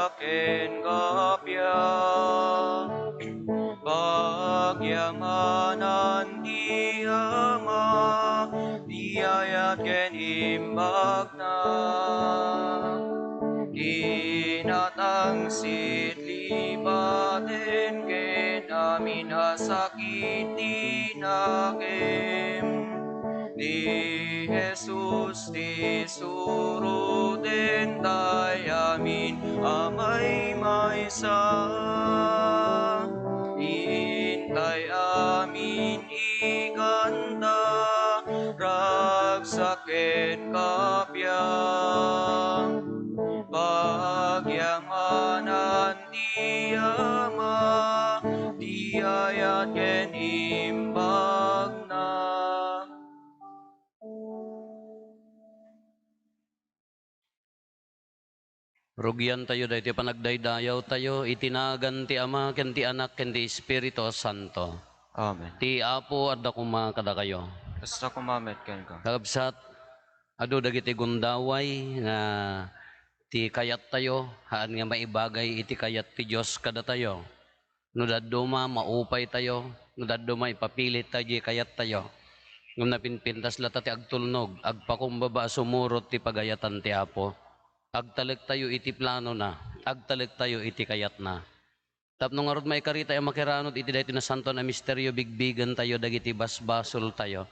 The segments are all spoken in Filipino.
saken kapya. Pagyamanan di ama, diayat ken imbag na. Kinatangsit libaten ken amin asakiti nakem. Di Jesus ti suruten tay amin amay maysa. Intay amin iganda ragsaket kapya. Pagyamanan di ama, diayat ken imbag na. Rugyan tayo dahil panagdaydayaw tayo, itinagan ti Ama, ken ti Anak, ken ti Espiritu Santo. Amen. Ti Apo at dakuma kada kayo. Basta kumamet ken ka. Kagabsat, ado dagiti gundaway nga ti kayat tayo, haan nga maibagay iti kayat ti Diyos kada tayo. No dadduma, maupay tayo, no dadduma, ipapilit tayo, kayat tayo. Ngam napinpintas lata ti agtulnog, agpakumbaba sumurot ti pagayatan ti Apo. Agtalag tayo iti plano na, agtalag tayo iti kayat na. Tapno nga rod may karita yung makiranod iti dahito na santo na misteryo, bigbigan tayo, dagiti basbasol tayo.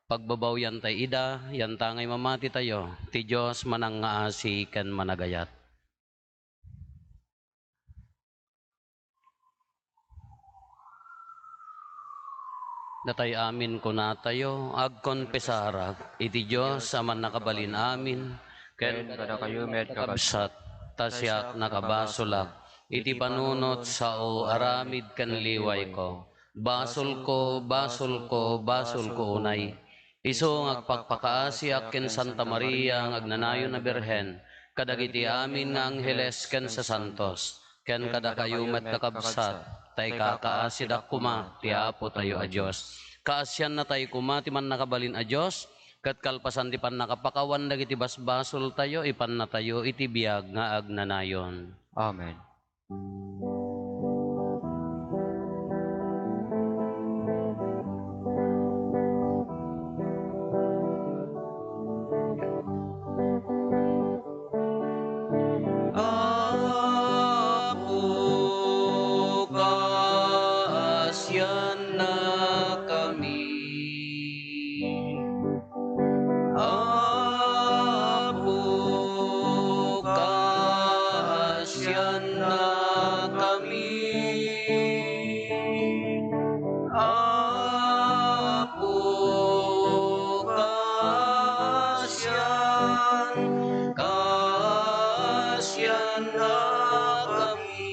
Pagbabaw yan tayo ida, yan tangay mamati tayo, ti Diyos manang ngaasi ken managayat. Natay amin kuna tayo, agkonpesara, iti Diyos aman nakabalin amin, Ken kada kayo med kakabsat, tasyak nakabasolak, iti panunot sao aramid kan liway ko. Basol ko, basol ko, basol ko unay. Iso ngagpakpakaasi ken Santa Maria ngagnanayon na Birhen, kadagiti amin nga angheles ken sa santos, ken kada kayo met kakabsat, tay kakaasid kuma, ti Apo tayo a Diyos. Kaasyan na tayo kuma, ti man nakabalin a Diyos, kat kalpasan ti pan nakapakawan dagiti basbasol tayo, ipan na tayo iti biyag nga agnanayon. Amen. Apo, kaasyan na kami. Apo, kaasyan na kami. Apo, kaasyan na kami.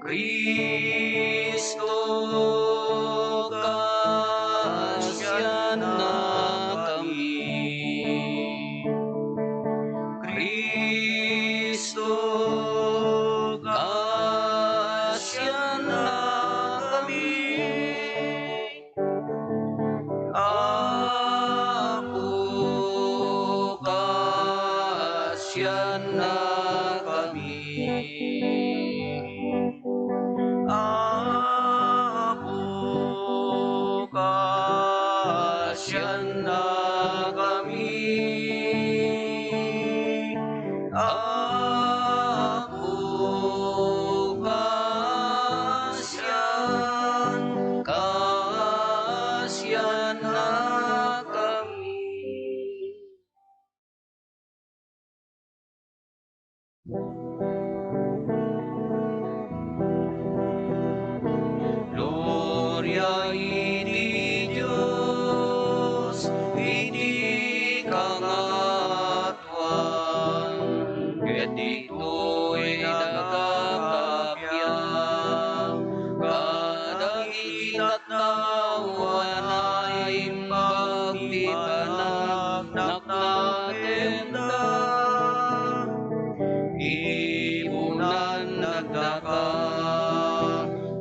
Kristo, kaasyan na kami. Kristo, kaasyan na kami. Apo, kaasyan na kami. Apo, kaasyan na kami. Apo, kaasyan na kami. Gloria iti Diyos, iti kangatuan, ket dito'y nagkakapya, kadagiti tatawan na imbag ti panagnak natin da. Ibunan nagdaka,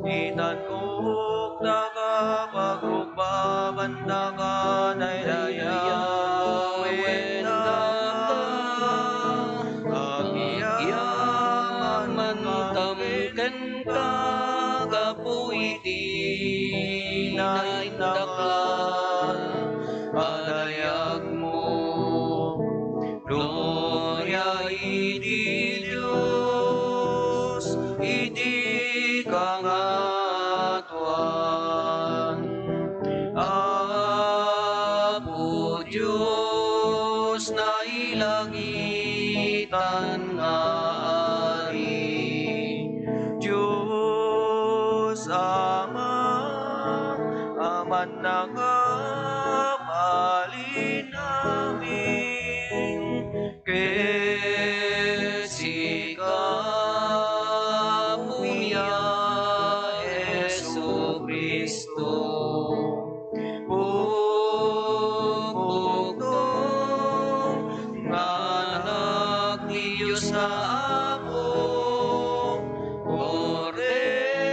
itanuk daga pagrugbaban daga daydayawen daga, Diyos na ilangitan nga ari. Diyos Ama, aman na nga balin namin, kesi kamuya Jesu Kristo. Bukbukdong nga anak ni Diyos na ako, Cordero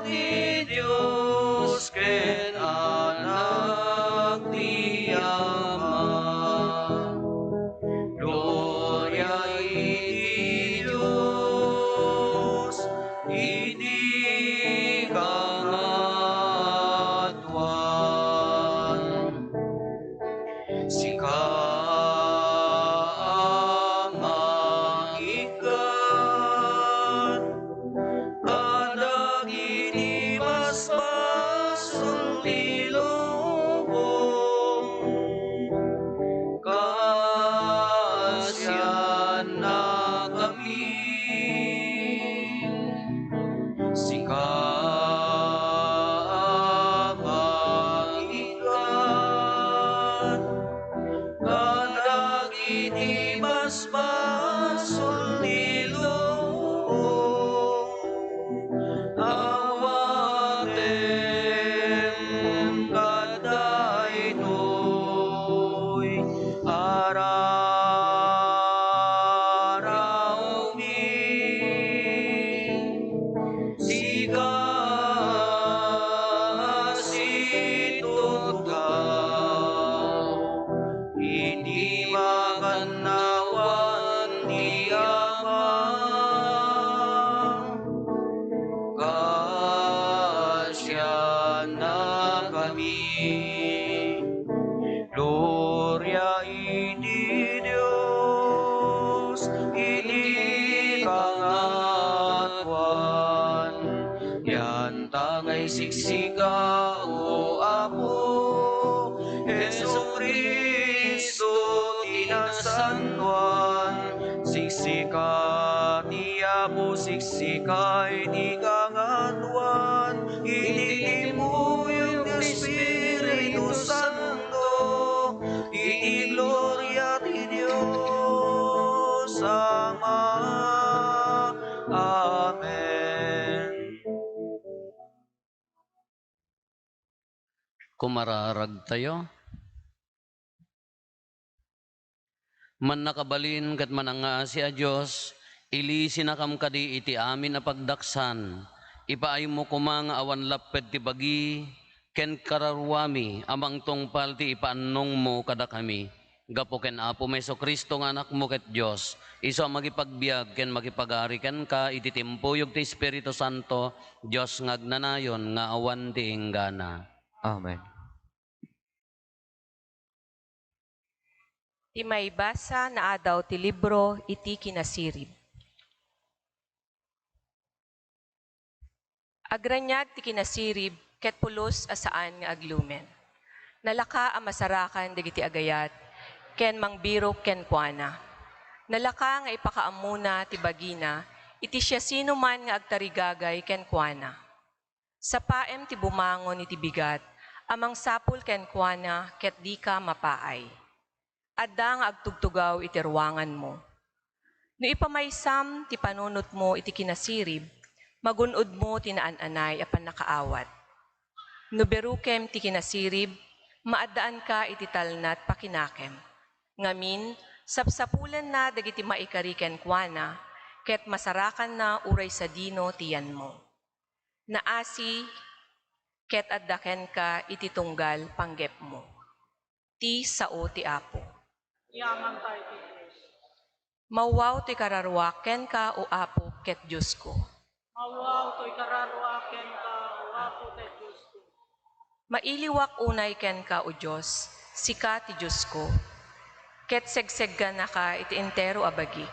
di Diyos, ken anak ni Ama. Gloria iti Diyos, iti kangatuan. Sika ang ikat, kadagiti basbasol ti lubong, kasyan na kami. Sika ang ikat, kadagiti basbasol ti lubong, awaten kadaytoy araraw mi. Sika situtgaw, hindi maganawan di Ama, kasya na kami. Gloria iti Diyos, iti kangatuan. Yan tagay siksika o Apo, Jesu Kristo tinasantuan. Siksika ti Apo, siksika iti kangatuan, iti timuyong ti Espiritu Santo, iti gloria ti Diyos Ama. Amen. Kumararag tayo. Man nakabalin kat mananga si a Diyos, ilisin na kam kadi iti amin na pagdaksan. Ipaay mo kumang awan laped ti bagi, ken kararwami, amang tungpal ti ipaannong mo kada kami. Gapo ken Apo Meso Kristo nga anak mo ket Diyos, iso magipagbiag ken magipagari ken ka, iti timpuyog ti Espiritu Santo, Diyos ngagnanayon nga awan ti inggana. Amen. Ti maybasa na adaw ti libro iti kinasirib. Agranyag ti kinasirib ket pulos asaan nga aglumen. Nalaka a masarakan dagiti agayat ken mangbiro ken kuana. Nalaka nga ipakaamuna ti bagina iti siya sino man nga agtarigagay ken kuana. Sa paem ti bumangon iti bigat amang sapul ken kuana ket di ka mapaay. Adda nga agtugtugaw iti ruangan mo. No ipamaysam ti panunot mo iti kinasirib, magunod mo ti naan-anay apan nakaawat. No berukem ti kinasirib, maadaan ka iti talnat pakinakem. Ngamin, sapsapulan na dagiti maikariken kuana, ket masarakan na uray sa dino tiyan mo. Naasi, ket addaken ka iti tunggal panggep mo. Ti sao ti Apo. Yaman tayo ti Diyos. Mawaw ti kararwaken ka o Apo ket Diyos ko. Mawaw to'y kararwaken ka, o Apo te Diyos ko. Mailiwak unay ken ka o Diyos, sika ti Diyos ko. Ket segsegga na ka iti entero abagi.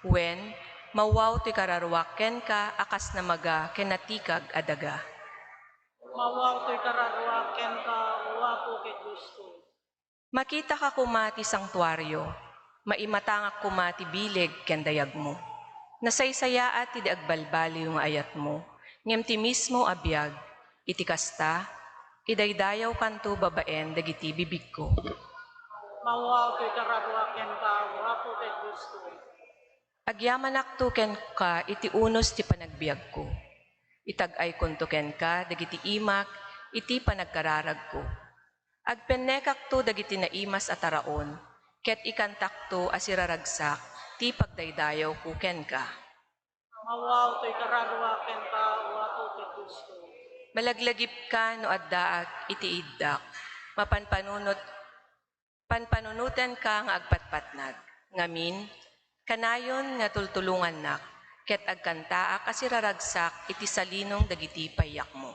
Wen, mawaw ti kararwaken ka akas na maga ken natikag adaga. Mawaw to'y kararwaken ka, o Apo te Diyos ko. Makita ka kumati sangtuaryo, maimatangak kumati bileg ken dayag mo. Nasaysaya at iti agbalbali yung ayat mo, ngem ti mismo abiyag, iti kasta, idaydayaw kanto babaen dagiti bibig ko. Mawaw to'y kararo aken ka, wapo ket gusto. Agyamanak to ken ka iti unos ti panagbiag ko. Itagay konto ken ka dagiti imak iti panagkararag ko. Agpenekak to dagiti naimas at taraon, ket ikantak to asiraragsak ti pagdaydayaw ko ken ka. Mawaw to'y kararo aken ka, wapo ket gusto. Malaglagip ka no addaak iti iddak, panpanunutan ka nga agpatpatnag. Ngamin, kanayon nga tultulungan nak, ket agkantaak asiraragsak iti salinong dagiti payak mo.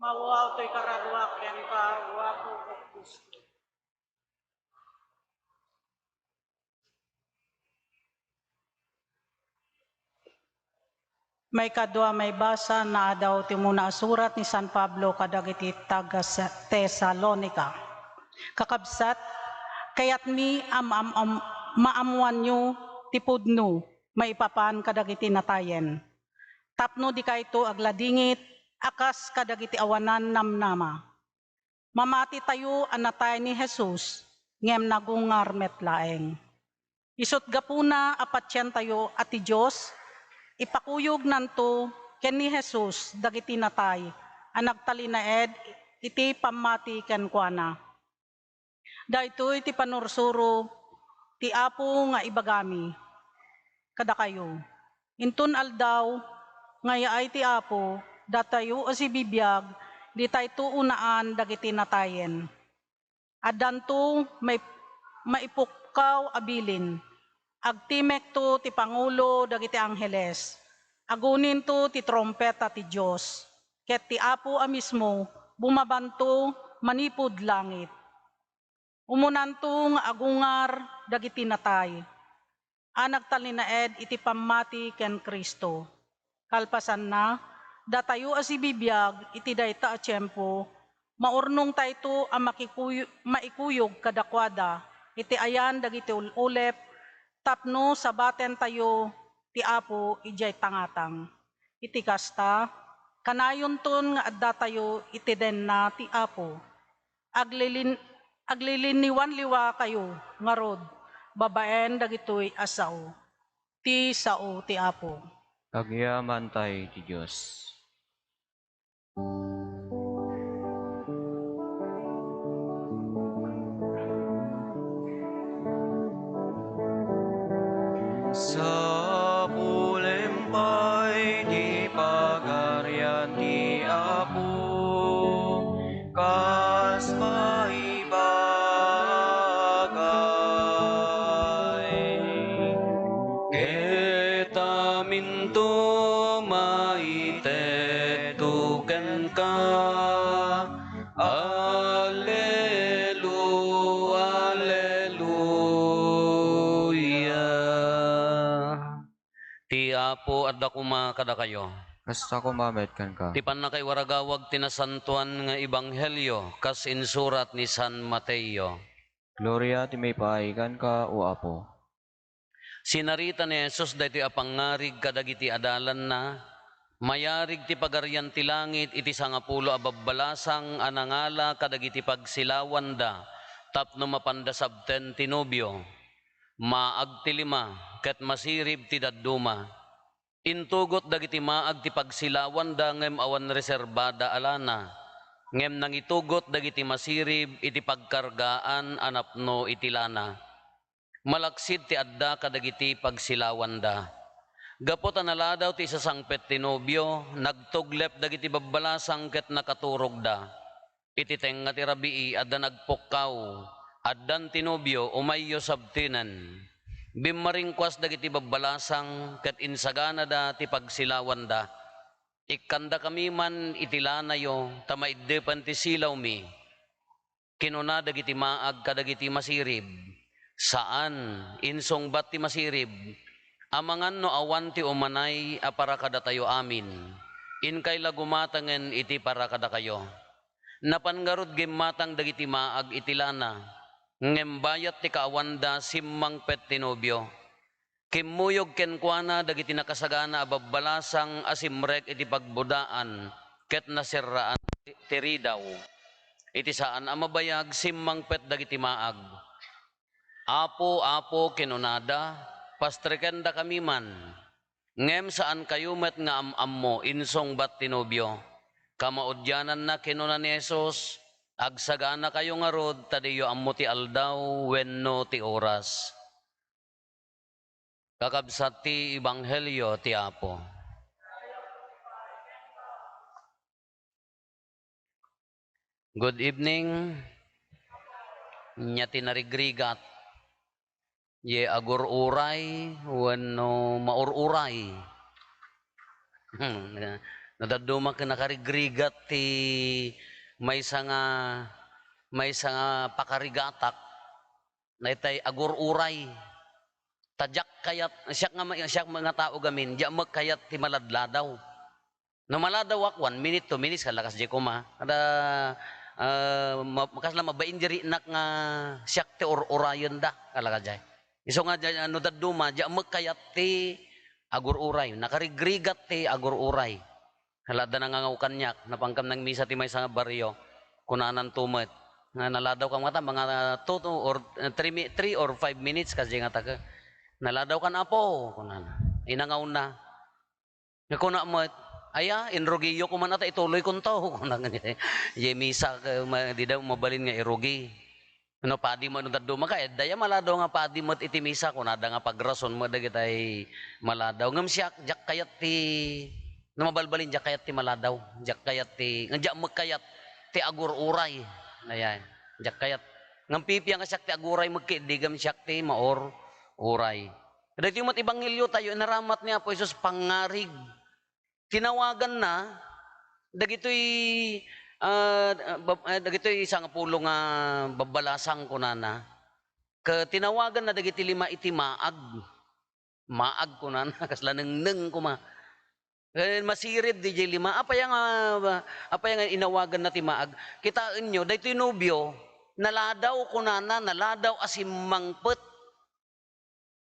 Mawaw to'y kararo aken ka, wapo ket gusto. May kadwa may basa na daw ti muna surat ni San Pablo kadagiti taga Tesalonica. Kakabsat, kayat mi maamuan nyo ti pudno, maipapan kadagiti natayen. Tapno di kayto agladingit, akas kadagiti awanan namnama. Mamati tayo anatay ni Jesus, ngem nagungar metlaeng. Isot gapuna apatyan tayo at ti Diyos, ipakuyog nanto ken ni Jesus dagiti natay ang nagtalinaed iti pamati ken kuana. Daytoy ti panursuro ti Apo nga ibagami kada kayo. Intun aldaw nga yaay ti Apo datayo o si bibiyag di tayto unaan dagiti natayen. Addanto maipukkaw abilin. Agtimek to ti Pangulo dagiti Angheles, agunin to ti trompeta ti Diyos, ket ti Apo a mismo bumabanto manipud langit. Umunanto nga agungar dagiti natay, nagtalinaed iti pamati ken Kristo. Kalpasan na, datayo a si bibiyag iti dayta a tiyempo, maurnong tayto a maikuyog kadakwada, iti ayan dagiti ulep, tapno sabaten tayo ti Apo ijay tangatang. Iti kasta, kanayon ton nga adda tayo iti den na ti Apo. Agliliniwan liwa kayo, ngarod, babaen dagitoy asaw. Ti sao ti Apo. Agyaman tayo ti Diyos. Sa pulempay di pagarian ti Apo, kas maibagay. Ketaminto maitetuken ka, Alleluia, Alleluia. Ti Apo adda kuma kada kayo. Kasta kumamet kan ka. Ti panakay waragawag tinasantuan nga ebanghelyo kas insurat ni San Mateo. Gloria ti may paikan ka, o Apo. Sinarita ni Jesus daytoy apangarig kadagiti adalan na, mayarig ti pagarian ti langit iti 10 a babbalasang anangala kadagiti pagsilawan da, tapno mapanda sabten ti nobyo, maag ti 5 ket masirib ti dadduma. Intugot dagiti maag ti pagsilawan da ngem awan reserbada alana, ngem nangitugot dagiti masirib iti pagkargaan anapno iti lana. Malaksid ti adda kadagiti pagsilawan da. Gapot analadaw ti isasangpet ti nobyo, nagtuglep dagiti babbalasang ket nakaturog da. Iti tenga ti rabii adda nagpukkaw, addan ti nobyo umayyo sabtinan. Bimaringkwas dagiti babbalasang ket insagana da ti pagsilawan da. Ikkanda kami man itilanayo, tamaiddepan ti silaw mi. Kinuna dagiti maag kadagiti masirib. Saan insong bat ti masirib? Amangan no awan ti umanay a para kada tayo amin. In kay lagumatangen iti para kada kayo. Napangarod gimatang dagiti maag itilana. Ngembayat ti kaawanda simmang pet tinobyo. Kimuyog kenkwana dagiti nakasagana ababalasang asimrek iti pagbudaan ket nasirraan tiridaw. Iti saan amabayag simmang pet dagiti maag. Apo kinunada pastrekenda kami man. Ngem saan kayo met nga am mo insong bat tinobyo. Kamaudyanan na kinuna ni Jesus, agsagana kayo nga rod, tadiyo ammo ti aldaw, wenno ti oras. Kakabsat ti Ebanghelyo ti Apo. Good evening, nya tinarigrigat, ye agur-uray, wenno maururay. Nadaduma ka nakarigrigat ti may sanga pakarigatak na itay agur-uray. Tadyak kayat siyak mga tao gamin, diya magkayat ti maladladaw. No maladaw ak 1 minute 2 minutes kalakas di kuma. Kada makasla mabain diri nak nga siyak ti urayon da kalakas jay. Iso nga no daduma diya magkayat ti agur-uray, nakarigrigat ti agur-uray. Halada na nga kanyak, napangkam ng misa ti may sa baryo, kunanan tumet. Nga naladaw ka mga 2 or 3 or 5 minutes kasi nga taga. Naladaw ka na po, kunanan. Inangaw na. Kuna mo, aya, inrogiyo ko man ata ituloy kong to. Kunanan niya. Ye misa, di daw mabalin nga irogi. No padi mo no daduma ka daya maladaw nga padi mo iti misa kunada nga pagrason mo dagitay maladaw ngem siak jak kayat ti no mabalbalin jak kayat ti maladaw jak kayat ti ngja magkayat ti agur-uray ayan jak kayat ngem pipi nga siak ti aguray magkidigam siak ti maor uray dagiti mat ebanghelyo tayo naramat niya po Jesus pangarig tinawagan na dagitoy dagitoy isang pulo nga babalasang kunana. Tinawagan na dagiti 5 iti maag. Maag kunana kasla neng kuma. Masirib di 5. Apa yang inawagan na ti maag. Kitaan nyo daytoy nobyo naladaw kunana naladaw asimmangpet.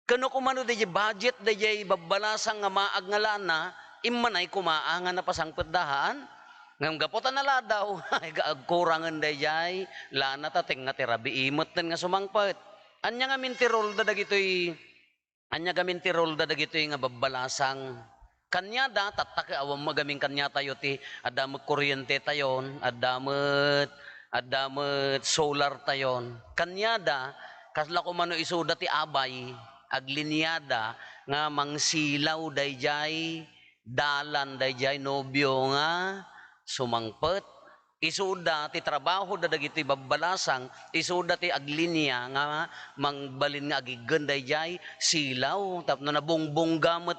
Kano kumano di budget di babalasang nga maag nga lana immanay kumaangan na pasangpet dahaan. Ngam gapotan na ladaw, kurangan dayay, lana tating nga tirabi imot nga sumangpet. Anya nga mintirol da dagitoy, nga babalasang. Kanya da, tatake awam magaming kanya tayo ti, adamot kuryente tayon, adamot solar tayon. Kanya da, kasla kumano isuda ti abay, aglinyada, nga mangsilaw dayay, dalan dayay nobyo nga, sumangpet isuda ti trabaho da dagiti babalasang isuda ti aglinya nga mangbalin nga agigen dayjay silaw tapno na bongbong gamot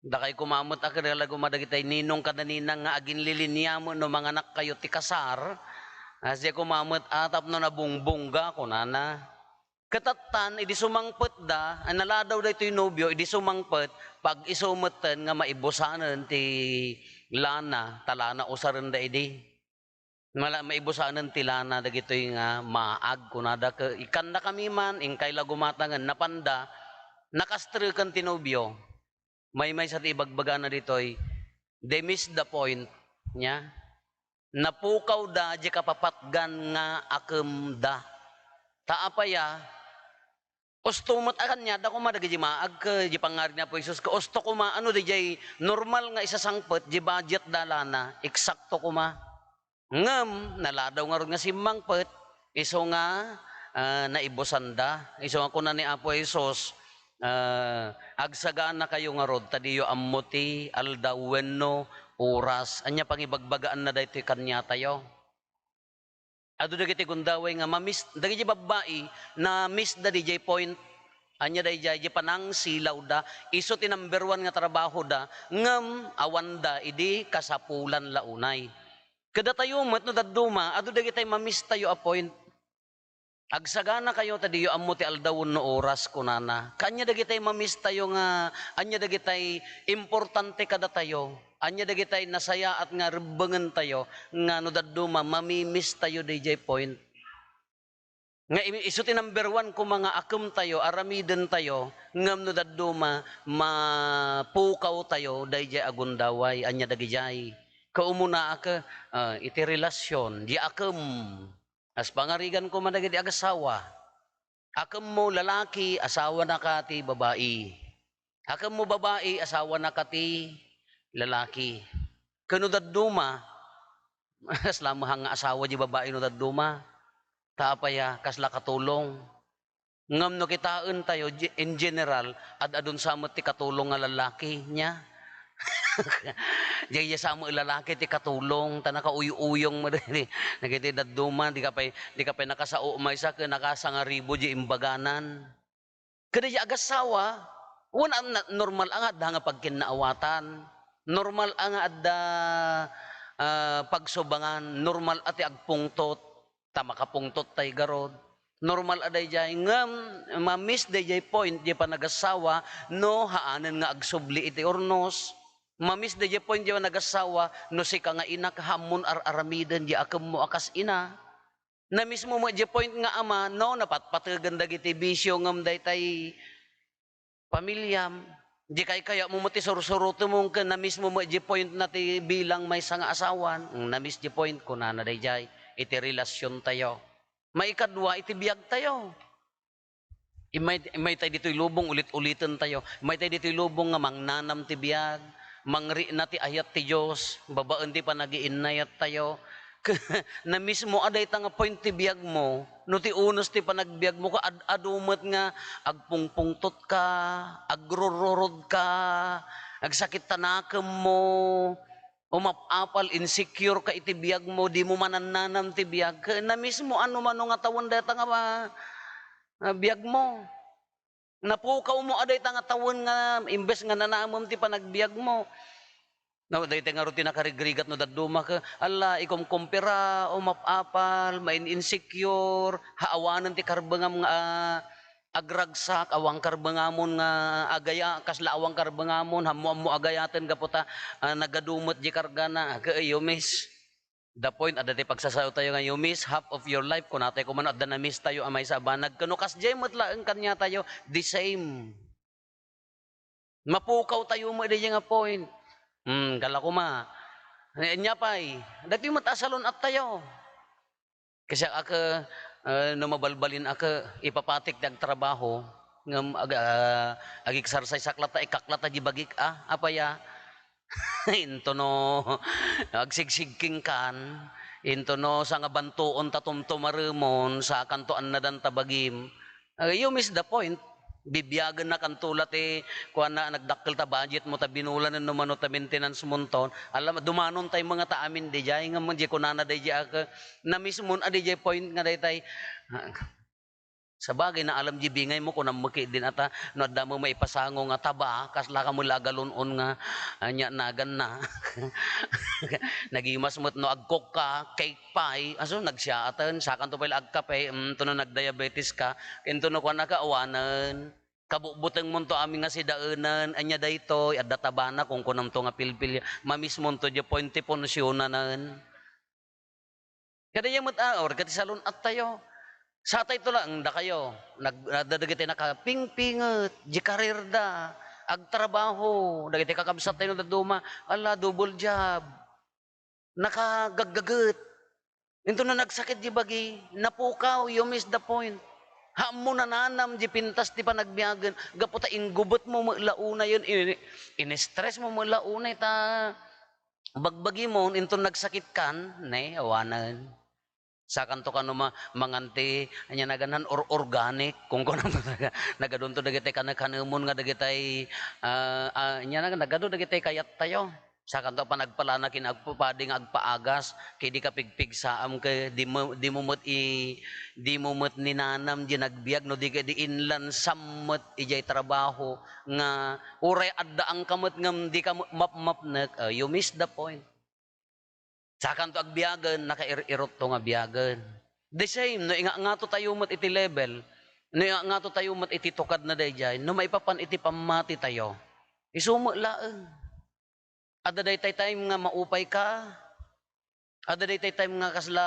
dakay kumamot kada lagu madagitay ninong kadaninang nga agin lilinya mo no mga anak kayo ti kasar asya kumamot tapno na bongbongga kunana katatan idi sumangpet da naladaw daytoy nobyo idi sumangpet pag isumeten nga maibusanen ti lana talana usaran da idi maibusanen ti lana dagitoy nga maag kunada ke ikan na kami man ingkay lagumatangan napanda nakastrekan ti nobyo may sa ti ibagbaga na ditoy they miss the point nya napukaw da di kapapatgan nga akem da taapaya Ostumot akan niya, da ko madagi maag ka, di pangarin na po Isus ka, osto ko ma, ano di jay, normal nga isasangpet, di budget dalana, eksakto ko ma. Ngam, naladaw nga ron nga simmangpet, iso nga, naibosanda, iso nga kuna ni Apo Isus, agsagaan na kayo nga rod, tadiyo amuti, aldawenno, oras, anya pangibagbagaan na dahito kanya tayo. Ado dagiti gundaway nga mamiss dagiti babae na miss da DJ point anya dayjay panang silaw da iso ti number 1 nga trabaho da ngem awanda idi kasapulan launay kada tayo met no daduma ado dagiti mamiss tayo a point agsagana kayo tadiyo ammo ti aldawon no oras kunana kanya dagiti mamiss tayo nga anya dagiti importante kada tayo anya dagitay nasaya at nga rebengen tayo nga no daduma mamimiss tayo DJ point Nga isuti number 1 kung mga akum tayo, aramiden tayo, ngam no daduma, mapukaw tayo, dayjay agundaway, anya dagijay. Kaumuna aka, iti relasyon, di akum. As pangarigan ko madagiti agasawa. Akum mo lalaki, asawa na ka ti babae. Akum mo babae, asawa na ka ti lalaki. Kano daduma, as lamang nga asawa di babae no daduma. Taapaya kasla katulong. Ngam no kitaan tayo in general adun sa ti katulong nga lalaki niya. Jaya sa mo lalaki ti katulong tanaka uyuyong mo dili. Nagiti daduma di ka pay nakasao may sa nakasanga ribo di imbaganan. Kada di agasawa wala normal ang adda nga pagkinaawatan. Normal ang adda pagsubangan, normal ati agpungtot. Tama kapungtot tay garod. Normal aday jay ngam ma-miss day jay point di pa nagasawa no haanan nga agsubli iti ornos. Ma-miss day jay point di pa nagasawa no si ka nga ina hamon aramiden di akam mo akas ina. Na mismo mo di point nga ama no napatpatagan dagiti bisyo ngam day tay pamilyam. Di kaya mo ti sursuruto mo na mismo mo di point na ti bilang may nga asawan. Na miss di point ko na day jay. Iti relasyon tayo. Maikadwa, iti biyag tayo. May tayo dito'y lubong, ulit-ulitin tayo. May tayo dito'y lubong nga mangnanam ti biyag. Mangri na ti ayat ti Diyos. Babaan di pa nagiinayat tayo. Na mismo aday ta nga point ti biyag mo. No ti unos ti panagbiag mo ka, adumot nga, agpungpungtot ka, agrururod ka, agsakit tanakam mo, umapapal, insecure ka iti biyag mo, di mo manananam ti biyag. Na mismo ano man nga tawon data nga biyag mo. Napukaw mo aday ta nga tawon nga imbes nga nanamom ti panagbiag mo. No, dahil nga rutin nakarigrigat no daduma ka, ala, ikom kumpira, umapapal, main insecure, haawanan ti karbangam nga agragsak, awang karbangamon nga agaya, kasla awang karbangamon, hamu agayatan kaputa, nagadumot di kargana, kaayo miss. The point, adati pagsasayo tayo nga, you miss half of your life, kung natay kuman, adda na miss tayo, amay sa banag, kanukas jay matlaang kanya tayo, the same. Mapukaw tayo mo, di nga point. Kala ko ma, nya pa'y, dati matasalon at tayo. Kasi ako, no mabalbalin ako, ipapatik dag trabaho, ngam ag-exercise saklata, ikaklata di bagik, apaya, into no, agsigsigking kan, into no, sa nga bantuon tatumtumaremon, sa kantoan na dan tabagim, you miss the point. Bibiyagan na kantulat kuha na nagdakkel ta budget mo ta binulan no mano ta maintenance monton alam dumanon tay mga taamin di jay nga man di kunana di jay ka na mismo adi jay point nga day tay sa bagay na alam di bingay mo kung namaki din ata no adda mo maipasango nga taba kasla ka mo lagalunon nga anya nagan na nagimas mo't no agkok ka cake pie aso nagsiatan sa kanto pala agkape to no nagdiabetes ka kento no kuan ka awanan kabubuteng mo to amin nga si daanan anya dayto adda tabana kung kunam to nga pilpil mamis mo to di pointe ponsyonanan kada yung or kati salon at tayo sa tay to lang da kayo nagdadagiti nakapingpinget di karir da agtrabaho dagiti kakabsat tayo daduma ala double job nakagaggaget into na nagsakit di bagi napukaw you miss the point mo nananam di pintas di pa nagbiyagan gaputa ingubot mo launa yun in-stress mo launa ta bagbagi mo into nagsakit kan ne awanan sa kanto ka no manganti anya naganan or organic kung kuno nagadunto dagiti kanakanemon nga dagitay nya nagadto dagitay kayat tayo sa kanto pa nagpalana kinagpupading agpaagas kay di ka pigpig saam kay di mo mot ninanam di nagbiag no di ka di inlan samot ijay trabaho nga uray adda ang kamot ngam di ka map-mapnek you miss the point. Sakan to agbiyagan, nakairot to nga biyagan. The same, no nga to tayo mat iti level, no nga to tayo mat iti tukad na dayjay, no maipapan iti pamati tayo. Isumo laeng. Ada day time nga maupay ka. Ada day time nga kasla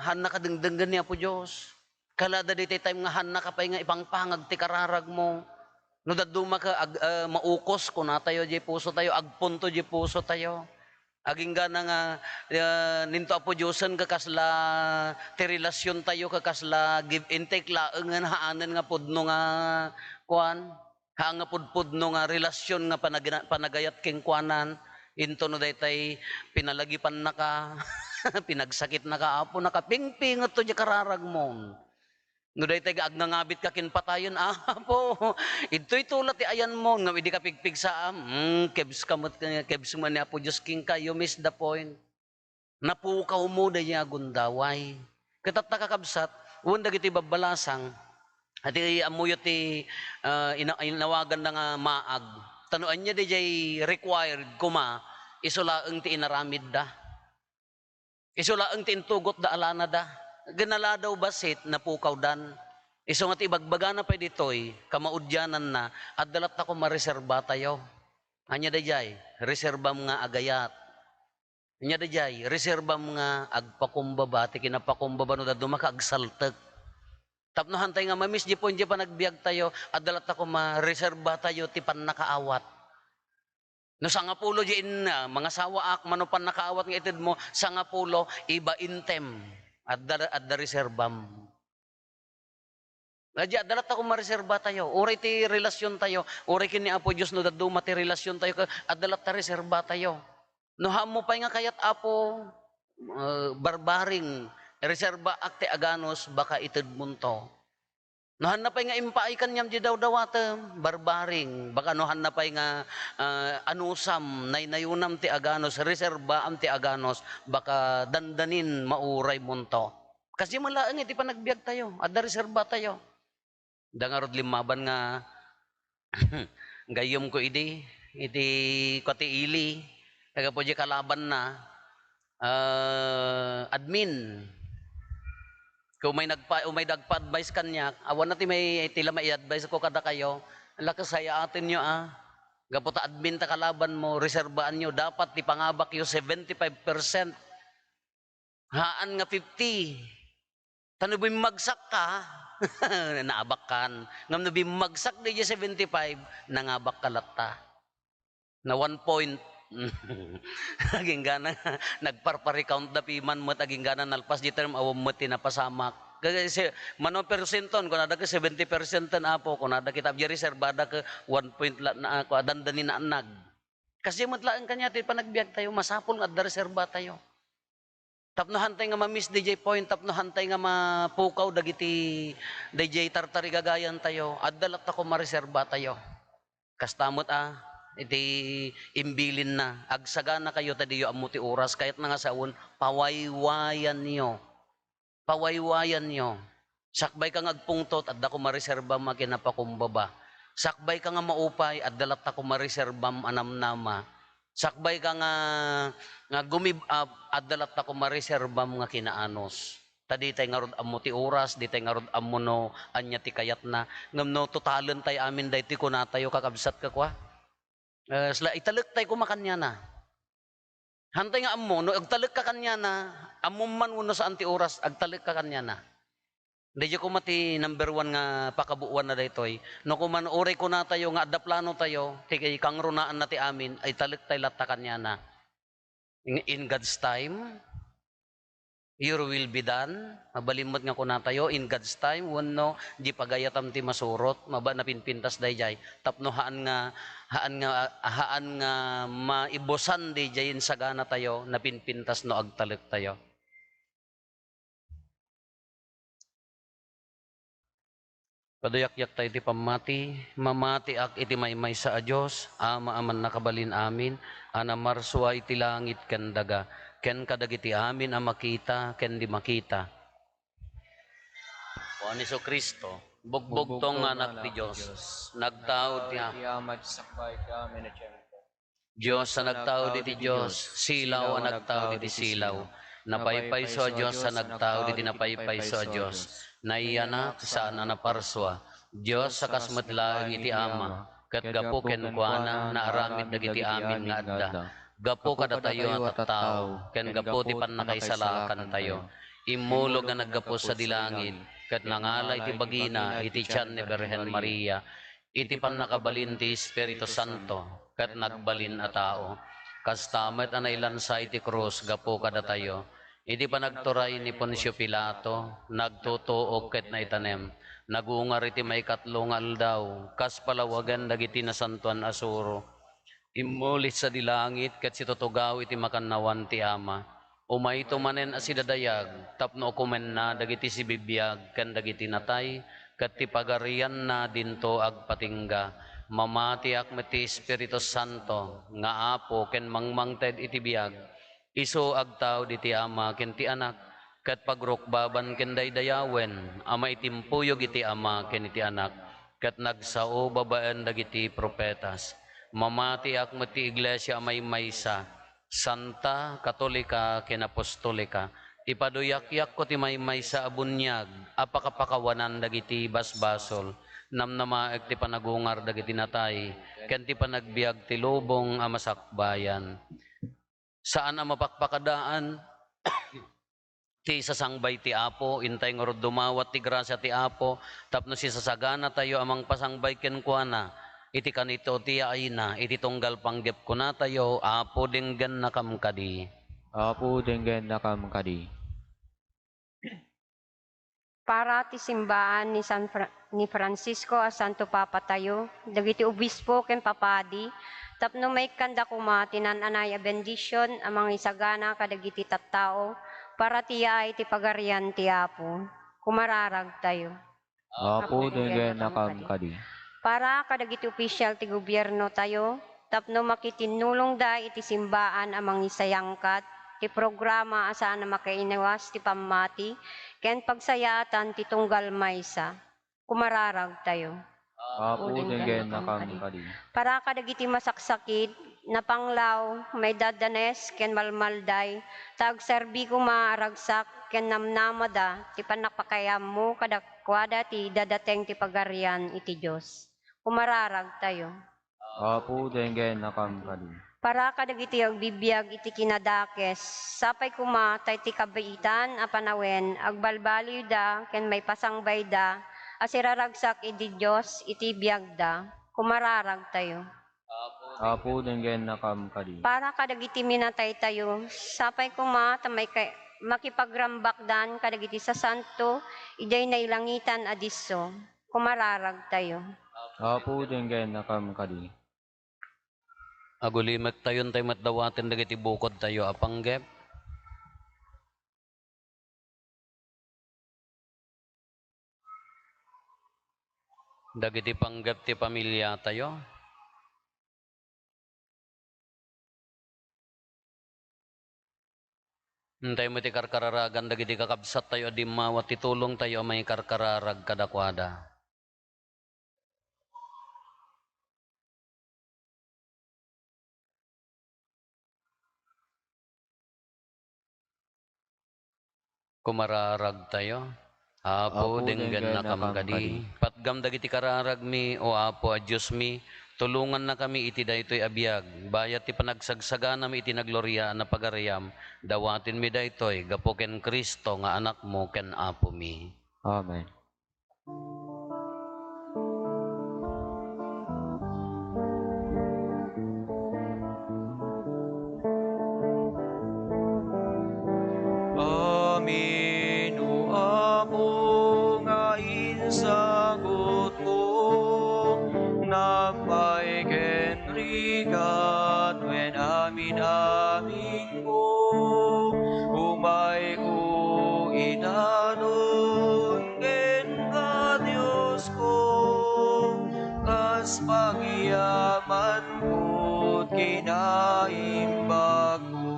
han nakadengdengan niya po Diyos. Kalada di time nga hanna ka pay nga ipangpangag ti kararag mo. No daduma ka maukos ko na tayo di puso tayo, agpunto di puso tayo. Aging gana nga ninto apo Diyosan ka kasla ti relasyon tayo ka kasla give and take laeng nga haanen nga pudno nga kuan. Ha nga pudpudno nga relasyon nga panagayat king kuanan. Into no daytay pinalagipan na ka, pinagsakit na ka apo nakapingpingot to di kararag mo. No daytay agnangabit ka kinpatayon apo. Ito'y tulad ti ayan mo nga idi ka pigpig sa kebs man ni Apo Diyos king ka, you miss the point. Napukaw mo daya gundaway. Katat nakakabsat, wanda giti babalasang at amuyo ti inawagan na nga maag. Tanuan niya di required kuma isulaeng ti inaramid da. Isulaeng ti intugot da alana da. Ganala daw basit na pukaw dan. Iso nga ti ibagbaga na pa ditoy, kamaudyanan na, at dalat ako mareserba tayo. Anya da jay, reserbam nga agayat. Anya da jay, reserbam nga agpakumbaba, ti kinapakumbaba no da dumaka agsaltek. Tapno hantay nga mamis di po hindi pa nagbiag tayo, at dalat ako mareserba tayo ti pan nakaawat. No sangapulo di mga sawaak, manupan nakaawat nga itid mo, sangapulo, iba intem. At da reserbam. Nadya, dalat ako mareserba tayo. Uray ti relasyon tayo. Uray kini Apo Diyos no daduma ti relasyon tayo. At dalat ta reserba tayo. No hamo pa nga kayat Apo barbaring. Reserba akte aganos baka ited munto. No hanapay nga impaay kanyam di daw dawata. Barbaring. Baka no hanapay nga anusam naynayunam ti aganos. Reserba am ti aganos. Baka dandanin mauray munto. Kasi malaang iti pa nagbiag tayo. At da reserba tayo. Dangarod limaban nga gayom ko iti ko ti ili. Taga po di kalaban na admin. Kung may nagpa-advise kanya, awan natin may tila may advise ko kada kayo, lakas saya atin nyo Gapo ta admin ta kalaban mo, reserbaan nyo, dapat ipangabak yung 75%. Haan nga 50. Tano bimagsak ka, naabak kan. Ngam na bimagsak di 75, nangabak ka latta. Na 1 point. Aging gana nagparpa-recount da piman mo aging gana nalpas di term awam mo tinapasamak kasi mano persenton kun ada ke 70% apo kun ada kitab jari reservada ke 1 point na ako dandanin na anag kasi matlaan kanya ti panagbiag tayo masapol nga da reserba tayo tapno hantay nga ma-miss DJ point tapno hantay nga mapukaw dagiti DJ tartari gagayan tayo addalat ako ma-reserba tayo kastamot iti imbilin na agsaga na kayo tadiyo amuti oras kahit nga saon pawaywayan niyo sakbay ka nga agpungtot at dako mareserba makinapakumbaba sakbay ka nga maupay at dalat ako mareserbam anamnama sakbay ka nga gumib up at dalat ako mareserbam nga kinaanos tadi tay nga rod amuti oras di tay nga rod amuno anya ti kayat na ngamno totalen tay amin dayti ko na tayo kakabsat ka kwa italek tayo kumakanya na. Hantay nga amo, no, agtalek ka kanya na, amom man uno sa anti oras, agtalek ka kanya na. Hindi ko mati number 1 nga pakabuuan na daytoy. No kuman oray ko na tayo, nga adda plano tayo, tigay kang runaan na ti amin, ay talek tayo lata kanya na. In God's time, your will be done. Mabalimot nga ko na tayo, in God's time, wano, di pagayatam ti masurot, maba na pinpintas dayjay. Tapno haan nga maibosan di jayin sagana tayo na pinpintas no agtalek tayo. Paduyak-yak tayo ti pamati, mamati ak iti maymay sa Diyos, ama aman nakabalin amin, anamarswa iti langit ken daga, ken kadagiti amin ang makita, ken di makita. O Aniso Kristo, bugbog tong anak ti Diyos, nagtao ti Tiamat sakbay kami na tiyempo. Diyos sa nagtao di ti Diyos, silaw ang nagtao di ti silaw, napaypay so Diyos sa nagtao di ti napaypay so Diyos, naiyanak saan anaparswa, Diyos sa kasmatlaang iti ama, kat gapo ken kuana na aramid dagiti amin nga adda, gapo kada tayo at tao, ken gapo ti pannakaisalakan tayo, Imulog nga naggapos sa dilangit, kat nangalay ti bagina, iti tiyan ni Berhen Maria, iti panakabalin ti Espiritu Santo, kat nagbalin a tao. Kastamet anay lansa iti krus, gapo kada tayo. Iti panagturay ni Poncio Pilato, nagtutuok ket na itanem, nagungar iti may katlong aldaw, kas palawagan dagiti nasantuan asuro. Imulit sa dilangit, ket situtugaw iti makannawan ti Ama. Umay tumanen asidadayag, tapno kumen na dagiti si bibiyag, kan dagiti natay, kat ti pagarian na dinto agpatingga, mamatiak met ti Espiritu Santo, nga apo ken mangmangted iti biyag, iso agtaw diti Ama ken ti Anak, kat pagrukbaban ken daydayawen, ama itimpuyog iti Ama ken iti Anak, kat nagsao babaen dagiti propetas, mamatiak met ti Iglesia amay maysa, Santa, Katolika, ken Apostolika, ipaduyak-yak ko ti maymay sa abunyag, apakapakawanan dagiti basbasol, namnamaek ti panagungar dagiti natay, ken ti panagbiag ti lubong a masakbayan. Saan ang mapakpakadaan? Ti sasangbay ti Apo, intay nga rod dumawat ti grasya ti Apo, tapno si sasagana tayo amang pasangbay ken kuana, iti kanito ti ayna, iti tunggal panggep ko na tayo, Apo dinggan na kamkadi. Apo denggen nakam kadi. Para ti simbaan ni Francisco a Santo Papa tayo, dagiti obispo ken papadi, tapno may kanda kuma tinananay a bendisyon amang isagana kadagiti tattao, para tiya iti pagarian ti Apo. Kumararag tayo. Apo denggen nakam kadi. Para kadagiti opisyal ti gobyerno tayo, tapno makitinulong da iti simbaan amang isayangkat, ti programa asaan na makainawas ti pamati, ken pagsayatan ti tunggal maysa. Kumararag tayo. Apo denggen nakam kadi. Para kadagiti masaksakit, na panglaw, may dadanes, ken malmalday, tag serbi ko maaragsak, ken namnamada, ti panakpakayam mo, kadakwada ti dadateng ti pagarian iti Diyos. Kumararag tayo. Apo denggen nakam kadi. Para kadagiti agbibiyag iti kinadakes, sapay kuma tay ti kabaitan a panawen, agbalbaliw da, ken may pasangbay da, asiraragsak iti Diyos iti biyag da. Kumararag tayo. Apo denggen nakam kadi. Para kadagiti minatay tayo, sapay kuma tamay makipagrambakdan kadagiti sa santo, iday nailangitan adiso. Kumararag tayo. Apo denggen nakam kadi. Agulimek tayon tayo matdawaten dagiti bukod tayo apanggep. Dagiti panggep ti pamilya tayo. Tayo mo ti karkararagan dagiti kakabsat tayo adimawat ti tulong tayo may karkararag kadakwada. Kumararag tayo. Apo denggan na kamkadi. Patgam dagiti kararag mi o Apo a Diyos mi, tulungan na kami iti daytoy abiyag. Bayat ti panagsagsagana mi iti naglorya na pagarayam. Dawatin mi daytoy gapo ken Kristo nga anak mo ken Apo mi. Amen. Amin o Apo nga insagot mo, napay ken rigat wen amin mo, umay ko inanon ken ka Diyos ko, kas pagyaman ko't kinaimbag ko.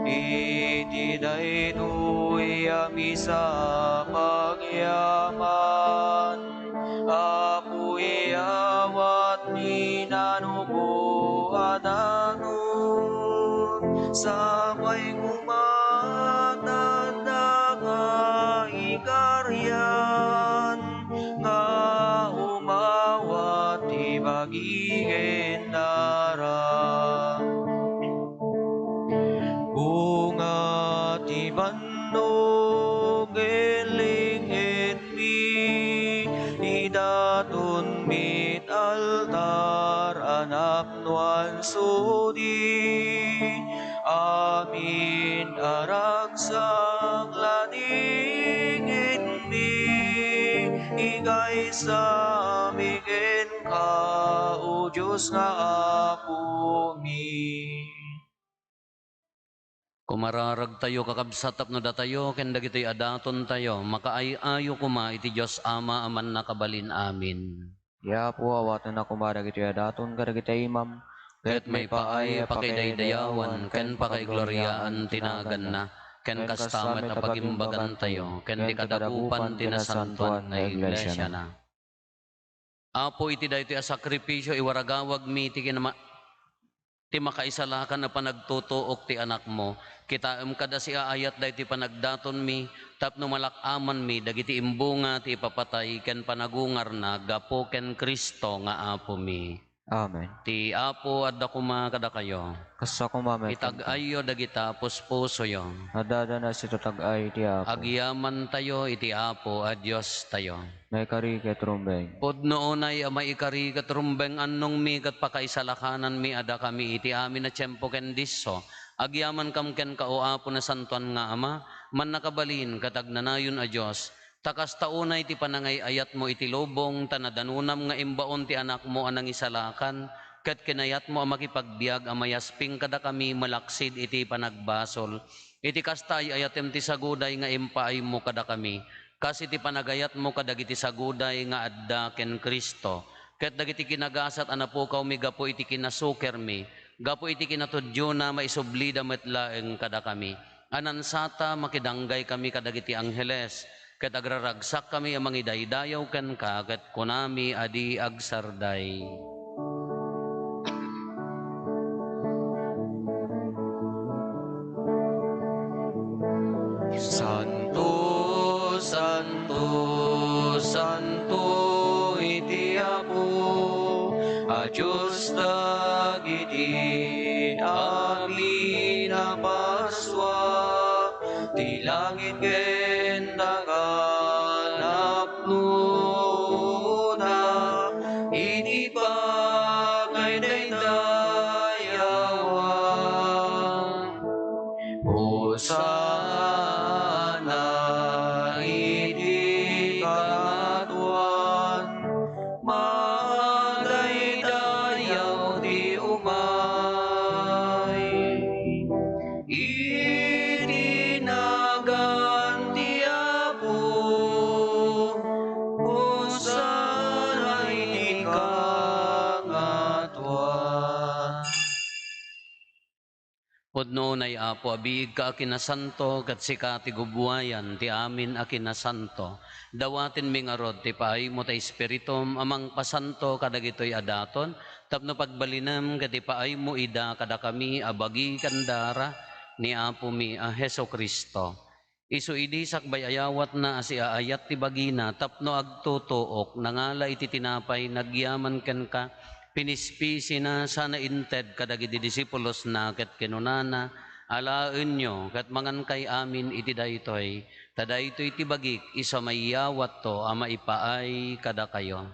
Iti daytoy amisa pagyaman, Apo iyawat minanubo adanon, sabay kumatanda nga ikaryan, nga umawat ibagigin dara. Bunga ti ban idaton mit altar anak nuan sudi amin aragsak ladingin mi igay sa amigin ka o Diyos nga apo mi. Kumararag tayo kakabsatap no datayo, ken dagitoy adaton tayo, makaayayo kuma iti Diyos Ama aman nakabalin amin. Ya po awatan na kumarag ito daton karag ito imam. Ket may paay pakidaydayawan, ken pakigloryaan tinagan na, ken kastamet apagimbagan tayo, ken di kadakupan tinasantuan na iglesia na. Apo iti daytoy a sakripisyo iwaragawag mi ti makaisalakan na panagtutuok ti anak mo. Kitaem kada si aayat dahi ti panagdaton mi, tapno malakaman mi, dagiti imbunga ti ipapatay, ken panagungar na, gapo ken Kristo nga apo mi. Amen. Ti apo adda kuma kada kayo. Kasa kumamet. Itag-ayo dagita puspuso yo. Nadada na si tatag-ay ti apo. Agyaman tayo iti apo a Diyos tayo. May kari ket rumbeng. Podno onay amay ikari kat rumbeng annong mi kat pakaisalakanan mi ada kami iti amin na tiyempo ken disso. Agyaman kam ken kao apo na santuan nga ama, man nakabalin katagnanayon a Diyos. Takas taunay ti panangay ayat mo iti lobong, tanadanunam nga imbaon ti anak mo anang isalakan, ket kinayat mo ang makipagbiag amayasping kada kami malaksid iti panagbasol. Iti kastay ayatem ti saguday nga impaay mo kada kami, kasi ti panagayat mo kadagiti saguday nga adda ken Kristo. Ket dagiti kinagasat anapukaw mi gapo iti kinasuker mi, gapo iti kinatudyo na maisublida metlaeng kada kami. Anansata makidanggay kami kadagiti angheles, ket agraragsak kami amang idaydayaw ken ka, ket kunami adi agsarday. Santo, Santo, Santo iti Apo, a Diyos dagiti amin a paswa, ti langit ken dagan apnuna, iti pagkaydaydayawan. Hosana iti kangatuan, madaydayaw ti umay. Itinagan ti Apo, Hosana iti kangatuan. Podno nay apo abig ka akinasanto, ket sika ti gubwayan ti amin akinasanto. Dawatin mi nga rod ti paay mo ta espiritum amang pasanto kadagitoy adaton, tapno pagbalinem ket ti paay mo ida kada kami abagi kandara ni apo mi a Heso Kristo. Isu idi sakbay ayawat na asi aayat ti bagina, tapno agtutuok nangala iti tinapay nagyaman ken ka, pinispisi na sana inted kadagiti disipulos na ket kinunana, alaen nyo ket mangan kay amin iti daytoy, tadaytoy iti bagik isa mayawat to ama ipaay kada kayo.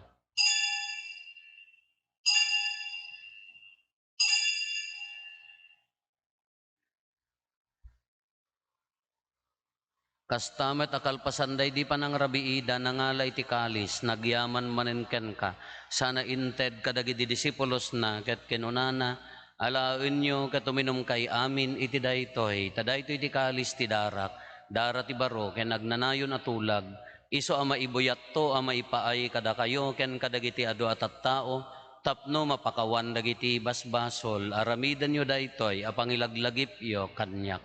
Kastamet akalpasanday di panangrabiida nangala iti kalis, nagyaman manenken ka, sana inted kadagiti disipulos na ket kinunana, alaen nyo ket uminom kay amin iti daytoy, tadaytoy iti kalis ti darak, dara ti baro ken nagnanayon atulag, iso ama ibuyat to ama ipaay kada kayo ken kadagiti adu at tao, tapno mapakawan dagiti basbasol, aramidan nyo daytoy apangilaglagip yo kanyak.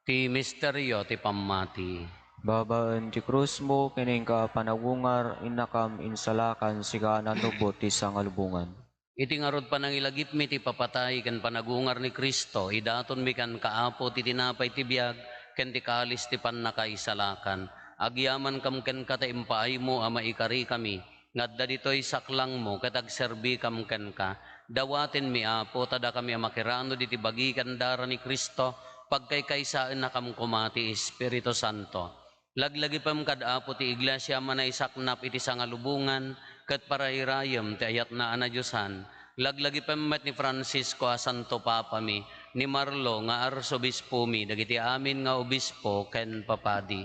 Ti misteryo ti pammati. Babaan ti krus mo kining ka panagungar inakam insalakan sika nanubot ti sangalubungan. Iti ngarod panangilagip mi ti papatay ken panagungar ni Kristo, idaton mi kan kaapo ti tinapay ti biag ken ti kalis ti pannakaisalakan. Agyaman kam ken kata impaay mo ama ikari kami, ngadda ditoy saklang mo ket agserbi kam ken ka. Dawaten mi Apo, tada kami makirano diti bagikan dara ni Kristo, pagkaykaysaan na kam kumati Espiritu Santo. Laglagi pam kad Apo ti iglesia manay saknap iti sangalubungan, kat parairayam ti ayat na anadyosan. Laglagi pam met ni Francisco a Santo Papa mi, ni Marlo nga arsobispo mi, dagiti amin nga obispo ken papadi.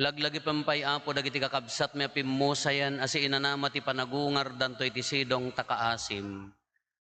Laglagi pampay Apo dagiti kakabsat mi pimusayan asi inanama ti panagungar danto iti sidong takaasim.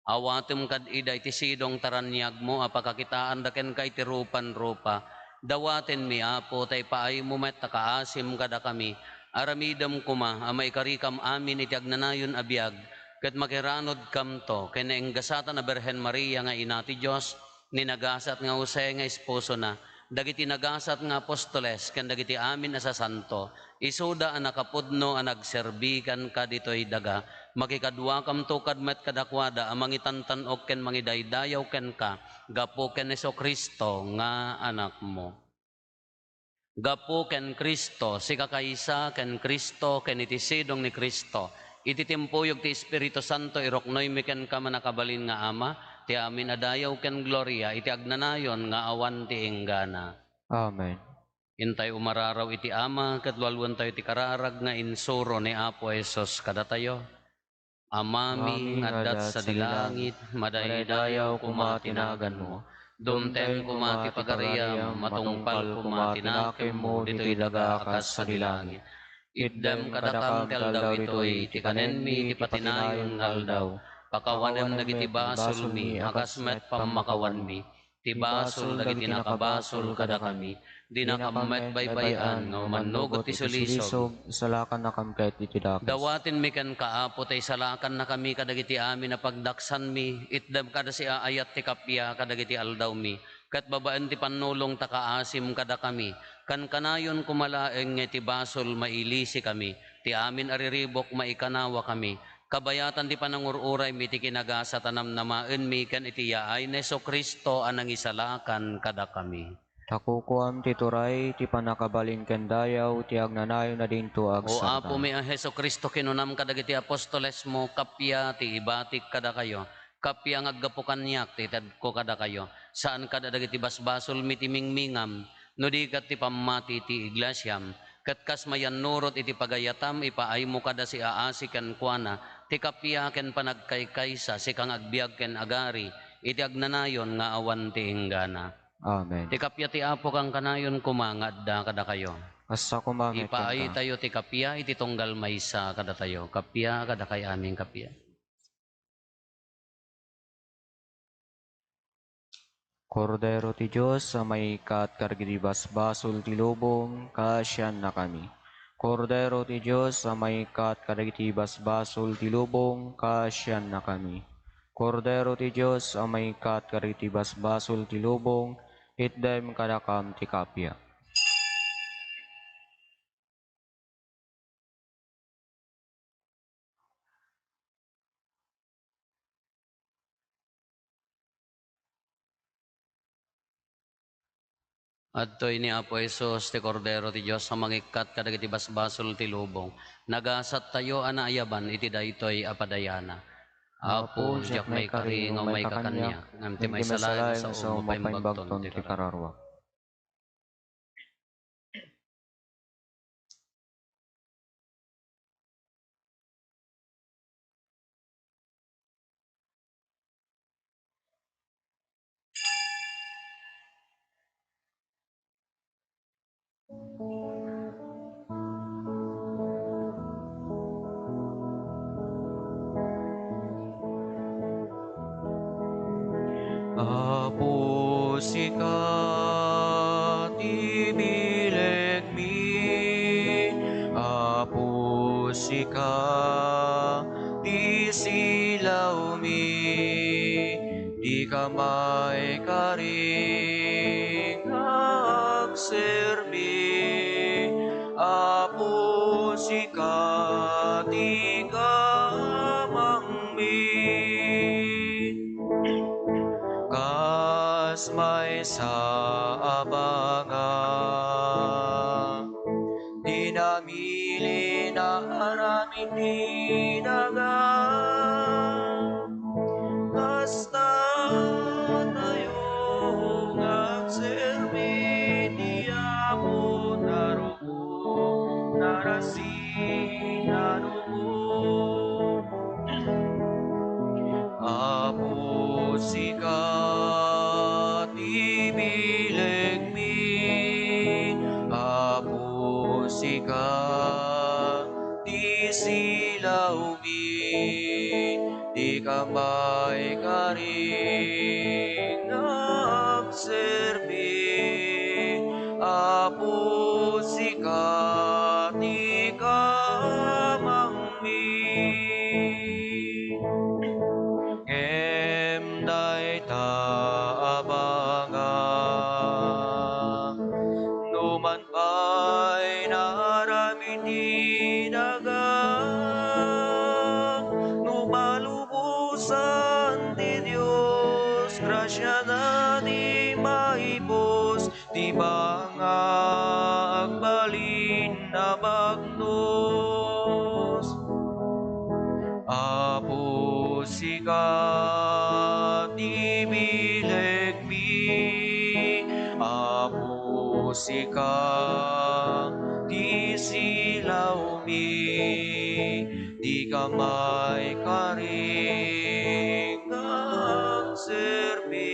Awatem kad ida iti sidong taranyag mo apakakitaan daken kay ti rupan-rupa. Dawaten mi Apo tay paay mo met takaasim kada kami. Aramidam kuma amay karikam amin iti agnanayon abiyag. Ket makiranod kam to ken enggasatan na Berhen Maria nga ina ti Dios, ninagasat nga Jose nga esposo na. Dagiti nagasat nga apostoles ken dagiti amin na sa santo, isuda ang nakapudno ang nagserbikan ka dito'y daga, makikadwa kam to kadmet kadakwada ang mangitantanok ken mangidaydayaw ken ka, gapo ken Heso Kristo nga anak mo. Gapo ken Kristo, si kakaysa ken Kristo ken iti sidong ni Kristo, iti timpuyog ti Espiritu Santo iroknoy mi ken ka manakabalin nga Ama, ti amin adayaw ken gloria iti agnanayon nga awan ti enggana. Amen. Intay umararaw iti Ama ket walwen tayo ti kararag nga insuro ni Apo Hesus kada tayo. Amami nga addat sa dilangit, madaydayaw kumatinagan mo. Dumten kumati pagariyam, matungpal kumatinakem mo dito'y daga akas sa dilangit. Iddem kadakam tel daw ito'y ti kanenmi ti patinayon ngaldaw. Pakawanem dagiti basol mi, akas met pamakawan mi. Ti basol dagiti nakabasol kada kami. Di nakamet baybayan, nga manugot ti sulisog. Salakan na kam kahit iti dakas. Dawatin mi ken kaapo tay salakan na kami kadagiti amin na pagdaksan mi. Itdem kada si aayat ti kapya kadagiti aldaw mi. Kat babaan ti panulong takaasim kada kami. Kan kanayon kumalaeng nga ti basol mailisi kami. Ti amin ariribok maikanawa kami. Kabayatan di panangururay mi ti kinagasa tanam namaen mi ken iti yaay ni Heso Kristo anang isalakan kada kami. Takukuam ti turay, ti panakabalin ken dayaw, ti agnanayon na dinto O agsardan. Apo mi ang Heso Kristo kinunam kadagiti apostoles mo, kapya ti ibatik kada kayo. Kapya nga aggapukanyak ti tadko kada kayo. Saan kada dagiti basbasol mi ti mingmingam, no di kat ti pamati ti iglesyam. Kat kas mayan nurot iti pagayatam, ipaay mo kada si aasi ken kuana, ti kapya ken panagkaykaysa, si kang agbiag ken agari, iti agnanayon nga awan ti inggana. Amen. Ti kapya ti Apo kang kanayon kumangad da kada kayo. Asa kumamit Ipaay ka. tayo ti kapya, iti tunggal maysa kada tayo. Kapya kada kay aming kapya. Kordero ti Diyos sa may kat kargidibas basol ti lubong, kasyan na kami. Kordero ti Diyos sa may kat kargidibas basol ti lubong, kasyan na kami. Kordero ti Diyos sa may kat kargidibas basol ti lubong, itdem kadakam ti kapya. Adtoy ni Apo Hesus ti Kordero ti Dios sa mangikat kadagiti basbasol ti lubong. Nagasat tayo anaayaban iti daytoy apadayana. Apo, diyak may kari nga may kakanya, ngam ti may salayan sa umupay mbagton ti kararwa. kararwa. Apo sikat ibileg mi, Apo sikat di silaw mi, di kamay karing agserbi, Apo sikat di kamang mi. Kas may sa abangan, di namili na aramin dinagan, Basta tayo nagserbi, di ako naroon, narasin, naroon. Apo sikat ibilig mi, apo sikat di silaw mi, di kamay karing nagserbi, apo sikat di kamang mi. Day taabanga numan pa'y naramid daga numalubusan ti Diyos grasya na di maibos di ba nga agbalin na bagnos. Apo sikat ibilig mi, apo sikat di silaw mi, di kamay karing nagserbi,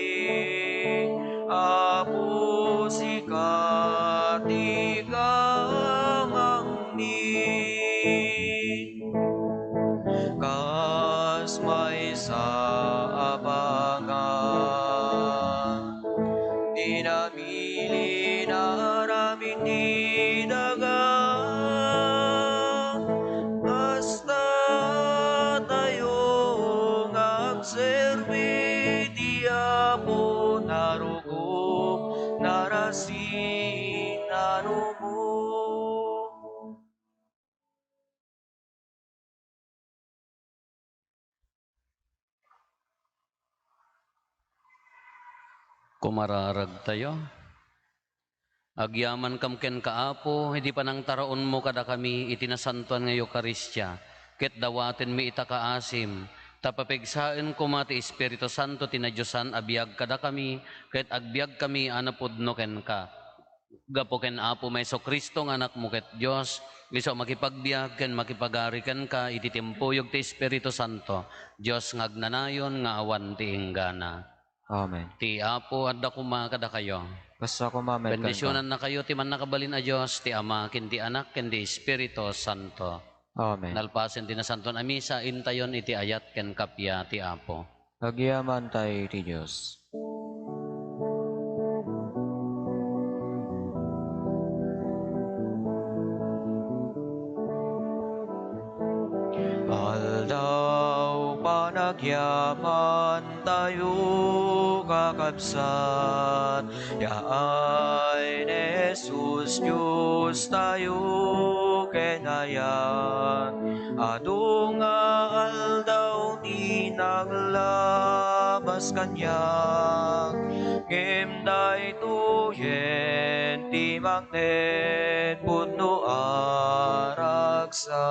apo sikat di kamang mi. Kas may saabangan, di namili naraming di daga. Basta tayo ngagserbi, di apo narugo, narasin, narugo. Kumararag tayo. Agyaman kam ken kaapo, hindi pa nang taraon mo kada kami itinasantuan nga Eukaristya. Ket dawaten mi ita kaasim, tapapigsaen ko mati Espiritu Santo tinadyosan abiyag kada kami, ket agbiag kami anapudno ken ka. Gapo ken apo Meso Kristo nga anak mo ket Dios, iso makipagbiag ken makipagari ken ka iti timpuyog ti Espiritu Santo. Dios nga agnanayon nga awan ti inggana. Amen. Ti apo adda kuma kada kayo. Basta kumamet kan ka. Bendisyonan na kayo ti man nakabalin a Dios, ti Ama ken ti Anak ken ti Espiritu Santo. Amen. Nalpasen ti nasanton a misa intayon iti ayat ken kapya ti apo. Agyaman tayo ti Diyos. Aldaw panagyaman tayo kakabsat, yaay ni Jesus Diyos tayo kenayan. Ado nga aldaw di naglabas kanyang, kimday tuyen ti magnet pudno aragsa.